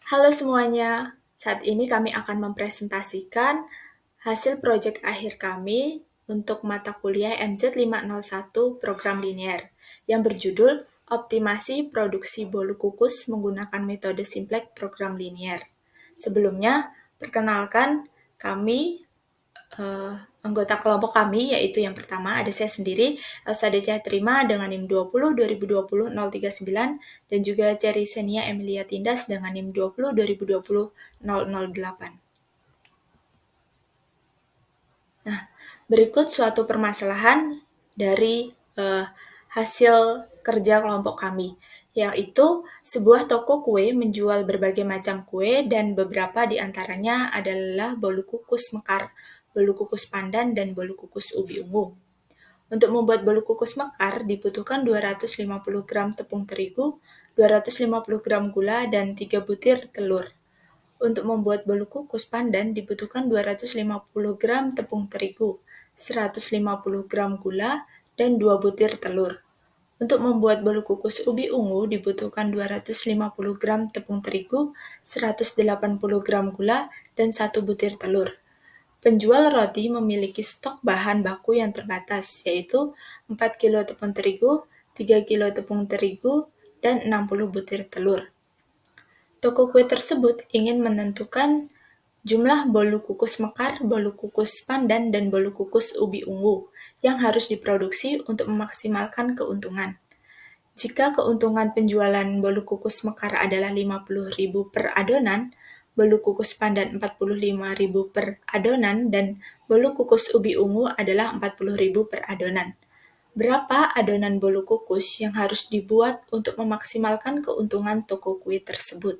Halo semuanya, saat ini kami akan mempresentasikan hasil proyek akhir kami untuk mata kuliah MZ501 Program Linear yang berjudul Optimasi Produksi Bolu Kukus menggunakan metode Simplex Program Linear. Sebelumnya, perkenalkan kami anggota kelompok kami, yaitu yang pertama ada saya sendiri, Elsa Deca Trima dengan NIM 20 2020 039 dan juga Cherry Senia Emilia Tindas dengan NIM 20 2020 008. Nah, berikut suatu permasalahan dari hasil kerja kelompok kami, yaitu sebuah toko kue menjual berbagai macam kue dan beberapa di antaranya adalah bolu kukus mekar, bolu kukus pandan, dan bolu kukus ubi ungu. Untuk membuat bolu kukus mekar dibutuhkan 250 gram tepung terigu, 250 gram gula, dan 3 butir telur. Untuk membuat bolu kukus pandan dibutuhkan 250 gram tepung terigu, 150 gram gula, dan 2 butir telur. Untuk membuat bolu kukus ubi ungu dibutuhkan 250 gram tepung terigu, 180 gram gula, dan 1 butir telur. Penjual roti memiliki stok bahan baku yang terbatas, yaitu 4 kilo tepung terigu, 3 kilo tepung terigu, dan 60 butir telur. Toko kue tersebut ingin menentukan jumlah bolu kukus mekar, bolu kukus pandan, dan bolu kukus ubi ungu yang harus diproduksi untuk memaksimalkan keuntungan. Jika keuntungan penjualan bolu kukus mekar adalah 50.000 per adonan, bolu kukus pandan 45.000 per adonan, dan bolu kukus ubi ungu adalah 40.000 per adonan. Berapa adonan bolu kukus yang harus dibuat untuk memaksimalkan keuntungan toko kue tersebut?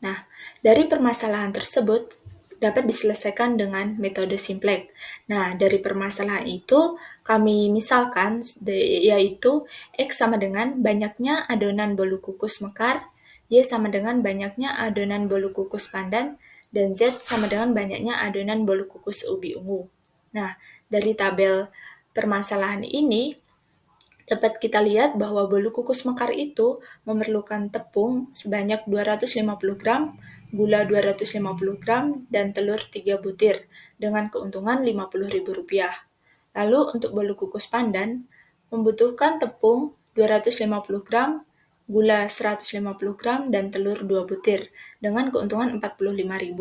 Nah, dari permasalahan tersebut dapat diselesaikan dengan metode Simplex. Nah, dari permasalahan itu kami misalkan yaitu X sama dengan banyaknya adonan bolu kukus mekar, Y sama dengan banyaknya adonan bolu kukus pandan, dan Z sama dengan banyaknya adonan bolu kukus ubi ungu. Nah, dari tabel permasalahan ini dapat kita lihat bahwa bolu kukus mekar itu memerlukan tepung sebanyak 250 gram, gula 250 gram, dan telur 3 butir dengan keuntungan Rp50.000. Lalu untuk bolu kukus pandan membutuhkan tepung 250 gram, gula 150 gram, dan telur 2 butir dengan keuntungan Rp45.000.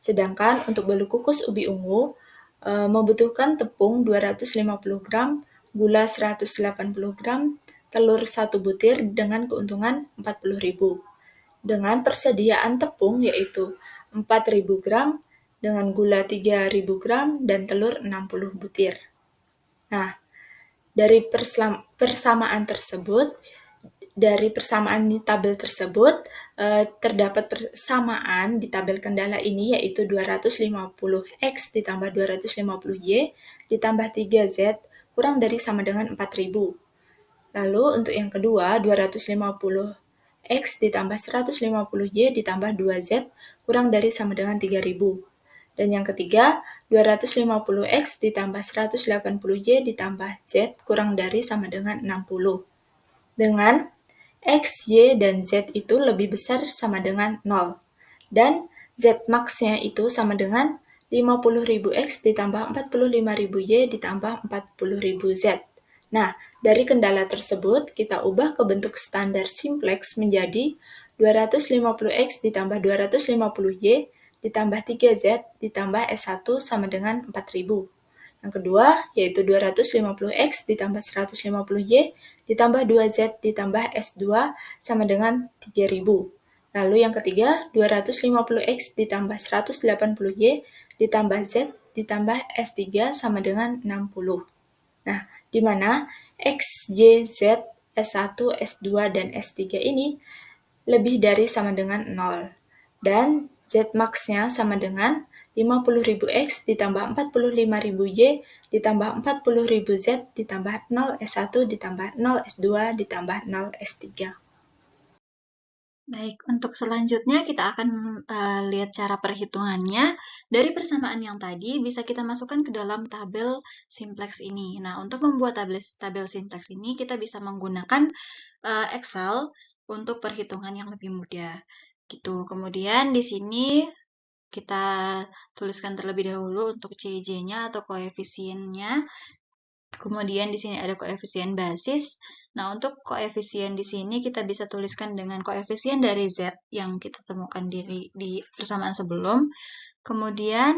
Sedangkan untuk bolu kukus ubi ungu membutuhkan tepung 250 gram, gula 180 gram, telur 1 butir dengan keuntungan Rp40.000. Dengan persediaan tepung yaitu 4.000 gram, dengan gula 3.000 gram, dan telur 60 butir. Nah, dari persamaan tersebut, dari persamaan di tabel tersebut, terdapat persamaan di tabel kendala ini yaitu 250X ditambah 250Y ditambah 3Z kurang dari sama dengan 4.000. Lalu untuk yang kedua, 250X ditambah 150Y ditambah 2Z kurang dari sama dengan 3.000. Dan yang ketiga, 250X ditambah 180Y ditambah Z kurang dari sama dengan 60. Dengan X, Y, dan Z itu lebih besar sama dengan 0. Dan Z max-nya itu sama dengan 50.000 X ditambah 45.000 Y ditambah 40.000 Z. Nah, dari kendala tersebut, kita ubah ke bentuk standar simplex menjadi 250 X ditambah 250 Y ditambah 3Z ditambah S1 sama dengan 4.000. Yang kedua, yaitu 250 X ditambah 150 Y ditambah 2Z ditambah S2 sama dengan 3.000. Lalu yang ketiga, 250 X ditambah 180 Y ditambah Z ditambah S3 sama dengan 60. Nah, di mana X, Y, Z, S1, S2, dan S3 ini lebih dari sama dengan 0. Dan Z max-nya sama dengan 50.000 X ditambah 45.000 Y ditambah 40.000 Z ditambah 0 S1 ditambah 0 S2 ditambah 0 S3. Baik, untuk selanjutnya kita akan lihat cara perhitungannya. Dari persamaan yang tadi bisa kita masukkan ke dalam tabel simplex ini. Nah, untuk membuat tabel simplex ini kita bisa menggunakan Excel untuk perhitungan yang lebih mudah. Gitu. Kemudian di sini kita tuliskan terlebih dahulu untuk CJ-nya atau koefisiennya. Kemudian di sini ada koefisien basis. Nah, untuk koefisien di sini kita bisa tuliskan dengan koefisien dari Z yang kita temukan di persamaan sebelum. Kemudian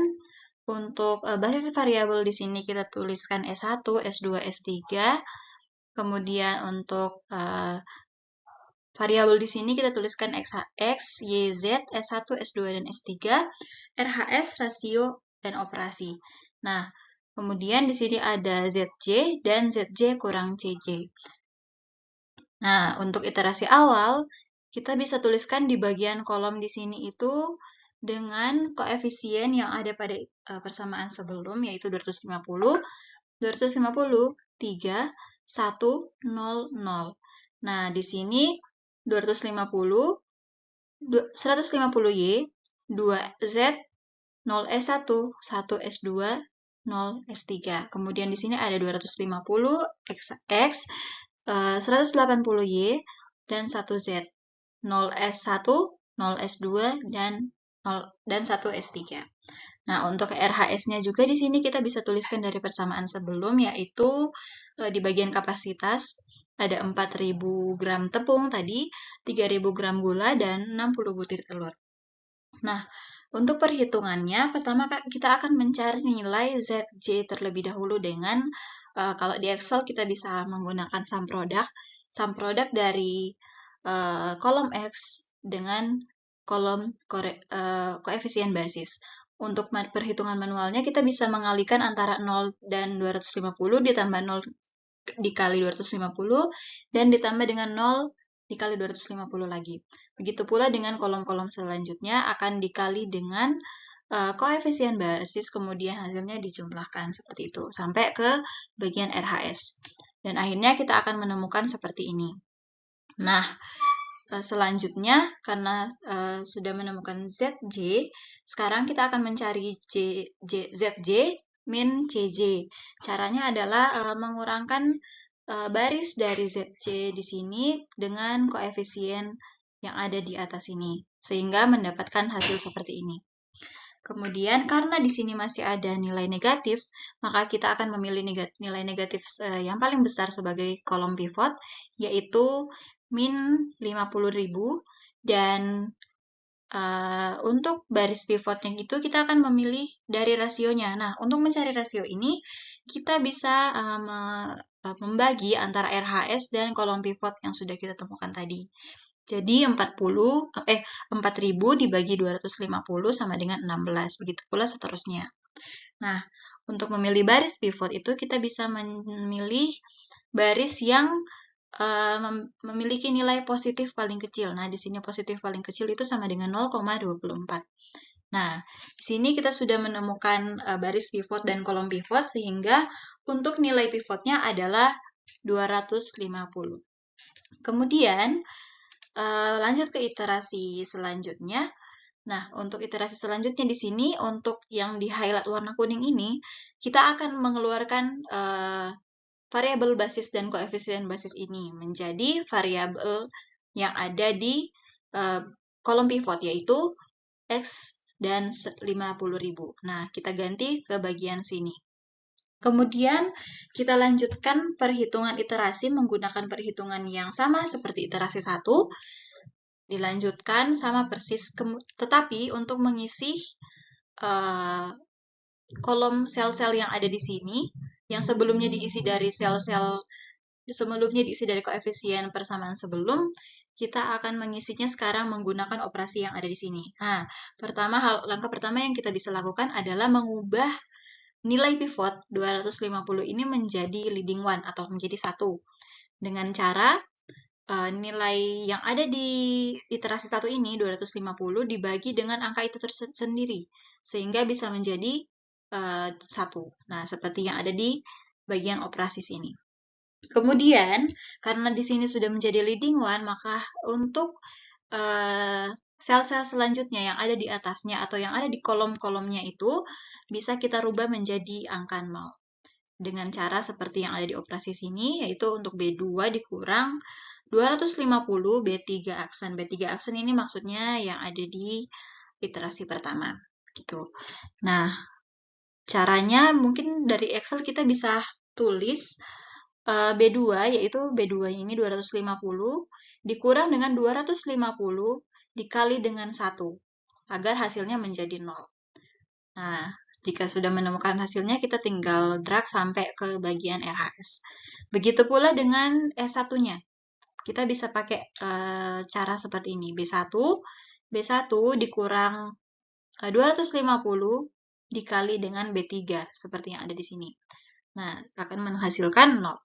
untuk basis variabel di sini kita tuliskan S1, S2, S3. Kemudian untuk variabel di sini kita tuliskan X, Y, Z, S1, S2, dan S3, RHS, rasio, dan operasi. Nah, kemudian di sini ada ZJ dan ZJ kurang CJ. Nah, untuk iterasi awal, kita bisa tuliskan di bagian kolom di sini itu dengan koefisien yang ada pada persamaan sebelum, yaitu 250, 3, 1, 0, 0. Nah, di sini 250, 150Y, 2Z, 0S1, 1S2, 0S3. Kemudian di sini ada 250 X, 180Y, dan 1Z. 0S1, 0S2, dan 1S3. Nah, untuk RHS-nya juga di sini kita bisa tuliskan dari persamaan sebelum, yaitu di bagian kapasitas ada 4.000 gram tepung tadi, 3.000 gram gula, dan 60 butir telur. Nah, untuk perhitungannya, pertama kita akan mencari nilai ZJ terlebih dahulu dengan, kalau di Excel kita bisa menggunakan sum product dari kolom X dengan kolom koefisien basis. Untuk perhitungan manualnya, kita bisa mengalihkan antara 0 dan 250 ditambah 0 dikali 250 dan ditambah dengan 0 dikali 250 lagi. Begitu pula dengan kolom-kolom selanjutnya akan dikali dengan koefisien basis, kemudian hasilnya dijumlahkan seperti itu, sampai ke bagian RHS. Dan akhirnya kita akan menemukan seperti ini. Nah, selanjutnya, karena sudah menemukan ZJ, sekarang kita akan mencari ZJ min CJ. Caranya adalah mengurangkan baris dari ZJ di sini dengan koefisien yang ada di atas ini, sehingga mendapatkan hasil seperti ini. Kemudian, karena di sini masih ada nilai negatif, maka kita akan memilih nilai negatif yang paling besar sebagai kolom pivot, yaitu min 50.000, dan untuk baris pivot yang itu kita akan memilih dari rasionya. Nah, untuk mencari rasio ini, kita bisa membagi antara RHS dan kolom pivot yang sudah kita temukan tadi. Jadi 4.000 dibagi 250 sama dengan 16, begitu pula seterusnya. Nah, untuk memilih baris pivot itu kita bisa memilih baris yang memiliki nilai positif paling kecil. Nah, di sini positif paling kecil itu sama dengan 0,24. Nah, di sini kita sudah menemukan baris pivot dan kolom pivot, sehingga untuk nilai pivotnya adalah 250. Kemudian, lanjut ke iterasi selanjutnya. Nah, untuk iterasi selanjutnya di sini, untuk yang di highlight warna kuning ini, kita akan mengeluarkan variabel basis dan koefisien basis ini menjadi variabel yang ada di kolom pivot, yaitu X dan 50.000. Nah, kita ganti ke bagian sini. Kemudian, kita lanjutkan perhitungan iterasi menggunakan perhitungan yang sama seperti iterasi 1. Dilanjutkan sama persis, tetapi untuk mengisi kolom sel-sel yang ada di sini, yang sebelumnya diisi dari koefisien persamaan sebelum, kita akan mengisinya sekarang menggunakan operasi yang ada di sini. Nah, langkah pertama yang kita bisa lakukan adalah mengubah nilai pivot 250 ini menjadi leading one atau menjadi 1. Dengan cara nilai yang ada di iterasi 1 ini, 250, dibagi dengan angka itu sendiri, sehingga bisa menjadi 1. Nah, seperti yang ada di bagian operasi sini. Kemudian, karena di sini sudah menjadi leading one, maka untuk sel-sel selanjutnya yang ada di atasnya atau yang ada di kolom-kolomnya itu bisa kita rubah menjadi angka 0. Dengan cara seperti yang ada di operasi sini, yaitu untuk B2 dikurang 250 B3 aksen. B3 aksen ini maksudnya yang ada di iterasi pertama. Gitu. Nah, caranya mungkin dari Excel kita bisa tulis B2, yaitu B2 ini 250 dikurang dengan 250 dikali dengan 1, agar hasilnya menjadi 0. Nah, jika sudah menemukan hasilnya, kita tinggal drag sampai ke bagian RHS. Begitu pula dengan S1-nya. Kita bisa pakai cara seperti ini. B1 dikurang 250 dikali dengan B3, seperti yang ada di sini. Nah, akan menghasilkan 0.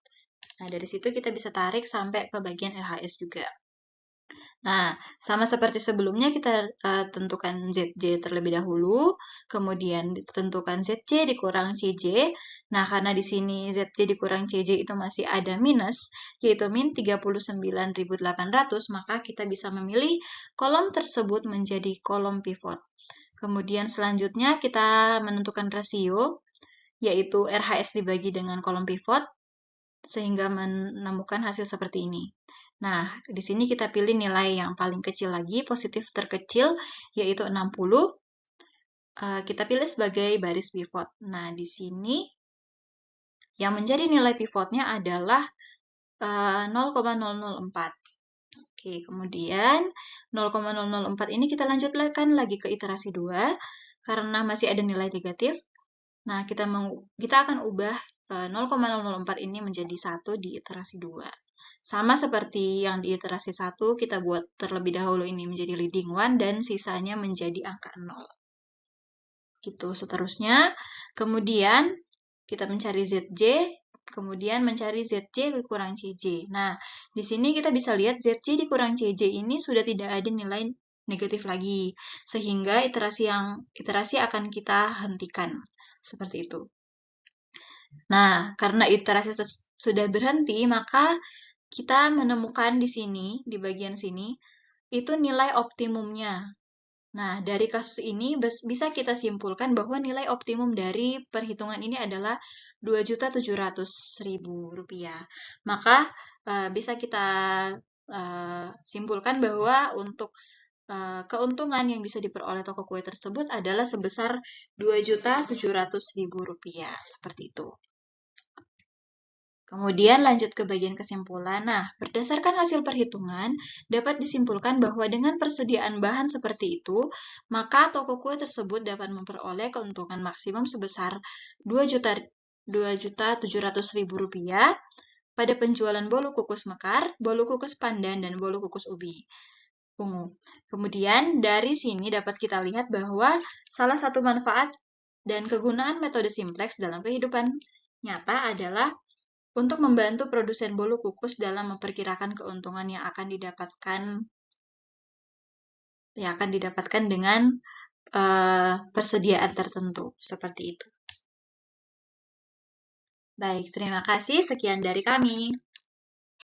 Nah, dari situ kita bisa tarik sampai ke bagian RHS juga. Nah, sama seperti sebelumnya kita tentukan ZJ terlebih dahulu, kemudian tentukan ZC dikurang CJ. Nah, karena di sini ZC dikurang CJ itu masih ada minus, yaitu min 39.800, maka kita bisa memilih kolom tersebut menjadi kolom pivot. Kemudian selanjutnya kita menentukan rasio, yaitu RHS dibagi dengan kolom pivot, sehingga menemukan hasil seperti ini. Nah, di sini kita pilih nilai yang paling kecil lagi, positif terkecil, yaitu 60. Kita pilih sebagai baris pivot. Nah, di sini yang menjadi nilai pivotnya adalah 0,004. Oke, kemudian 0,004 ini kita lanjutkan lagi ke iterasi 2, karena masih ada nilai negatif. Nah, kita akan ubah 0,004 ini menjadi 1 di iterasi 2. Sama seperti yang di iterasi 1, kita buat terlebih dahulu ini menjadi leading one dan sisanya menjadi angka 0. Gitu seterusnya. Kemudian kita mencari ZJ, kemudian mencari ZC dikurang CJ. Nah, di sini kita bisa lihat ZC dikurang CJ ini sudah tidak ada nilai negatif lagi, sehingga iterasi akan kita hentikan. Seperti itu. Nah, karena iterasi sudah berhenti, maka kita menemukan di sini, di bagian sini, itu nilai optimumnya. Nah, dari kasus ini bisa kita simpulkan bahwa nilai optimum dari perhitungan ini adalah Rp2.700.000. Maka bisa kita simpulkan bahwa untuk keuntungan yang bisa diperoleh toko kue tersebut adalah sebesar Rp2.700.000. Seperti itu. Kemudian lanjut ke bagian kesimpulan. Nah, berdasarkan hasil perhitungan, dapat disimpulkan bahwa dengan persediaan bahan seperti itu, maka toko kue tersebut dapat memperoleh keuntungan maksimum sebesar Rp2.700.000 pada penjualan bolu kukus mekar, bolu kukus pandan, dan bolu kukus ubi ungu. Kemudian dari sini dapat kita lihat bahwa salah satu manfaat dan kegunaan metode simplex dalam kehidupan nyata adalah untuk membantu produsen bolu kukus dalam memperkirakan keuntungan yang akan didapatkan dengan persediaan tertentu, seperti itu. Baik, terima kasih. Sekian dari kami.